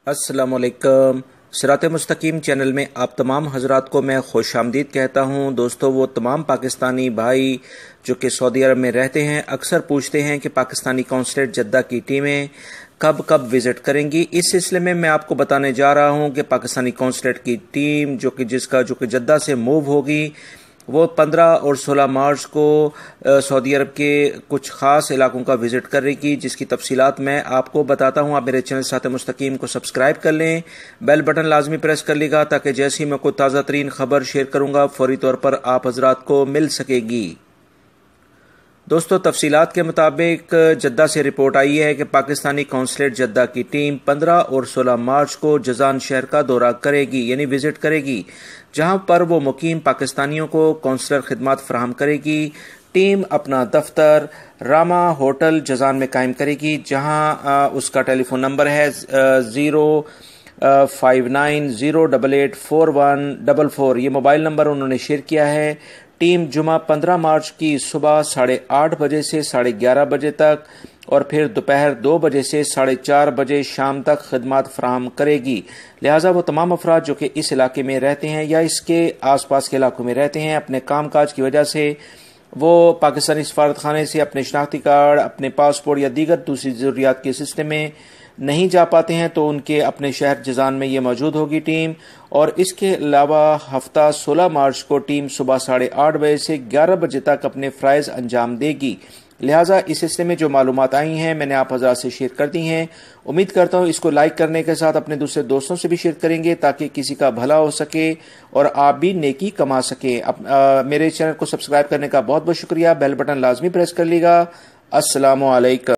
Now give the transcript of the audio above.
अस्सलाम वालेकुम। सिरात मुस्तकीम चैनल में आप तमाम हजरात को मैं खुश आमदीद कहता हूँ। दोस्तों, वो तमाम पाकिस्तानी भाई जो कि सऊदी अरब में रहते हैं अक्सर पूछते हैं कि पाकिस्तानी कौंसलेट जद्दा की टीमें कब कब विजिट करेंगी। इस सिलसिले में मैं आपको बताने जा रहा हूँ कि पाकिस्तानी कौंसलेट की टीम जो कि जद्दा से मूव होगी वो 15 और 16 मार्च को सऊदी अरब के कुछ ख़ास इलाकों का विजिट करेगी, जिसकी तफसीलात मैं आपको बताता हूं। आप मेरे चैनल सिरात मुस्तकीम को सब्सक्राइब कर लें, बेल बटन लाजमी प्रेस कर लीजिएगा ताकि जैसे ही मैं कोई ताज़ा तरीन खबर शेयर करूंगा फौरी तौर पर आप हजरात को मिल सकेगी। दोस्तों, तफसीलात के मुताबिक जद्दा से रिपोर्ट आई है कि पाकिस्तानी कौंसलेट जद्दा की टीम 15 और 16 मार्च को जजान शहर का दौरा करेगी, यानी विजिट करेगी, जहां पर वो मुकीम पाकिस्तानियों को कौंसलर खिदमात फराहम करेगी। टीम अपना दफ्तर रामा होटल जजान में कायम करेगी, जहां उसका टेलीफोन नंबर है 05908841444। ये मोबाइल नंबर उन्होंने शेयर किया है। टीम जुमा 15 मार्च की सुबह 8:30 बजे से 11:30 बजे तक और फिर दोपहर 2 बजे से 4:30 बजे शाम तक खिदमत फराहम करेगी। लिहाजा वो तमाम अफराद जो कि इस इलाके में रहते हैं या इसके आसपास के इलाकों में रहते हैं, अपने कामकाज की वजह से वो पाकिस्तानी सफारत खाने से अपने शनाख्ती कार्ड, अपने पासपोर्ट या दीगर दूसरी ज़रूरियात के सिलसिले में नहीं जा पाते हैं, तो उनके अपने शहर जजान में ये मौजूद होगी टीम। और इसके अलावा हफ्ता 16 मार्च को टीम सुबह 8:30 बजे से 11 बजे तक अपने फ़राइज़ अंजाम देगी। लिहाजा इस सिलसिले में जो मालूमात आई हैं मैंने आप हज़रात से शेयर कर दी हैं। उम्मीद करता हूँ इसको लाइक करने के साथ अपने दूसरे दोस्तों से भी शेयर करेंगे ताकि किसी का भला हो सके और आप भी नेकी कमा सकें। मेरे चैनल को सब्सक्राइब करने का बहुत बहुत शुक्रिया। बेल बटन लाजमी प्रेस कर लीजिएगा। अस्सलामु अलैकुम।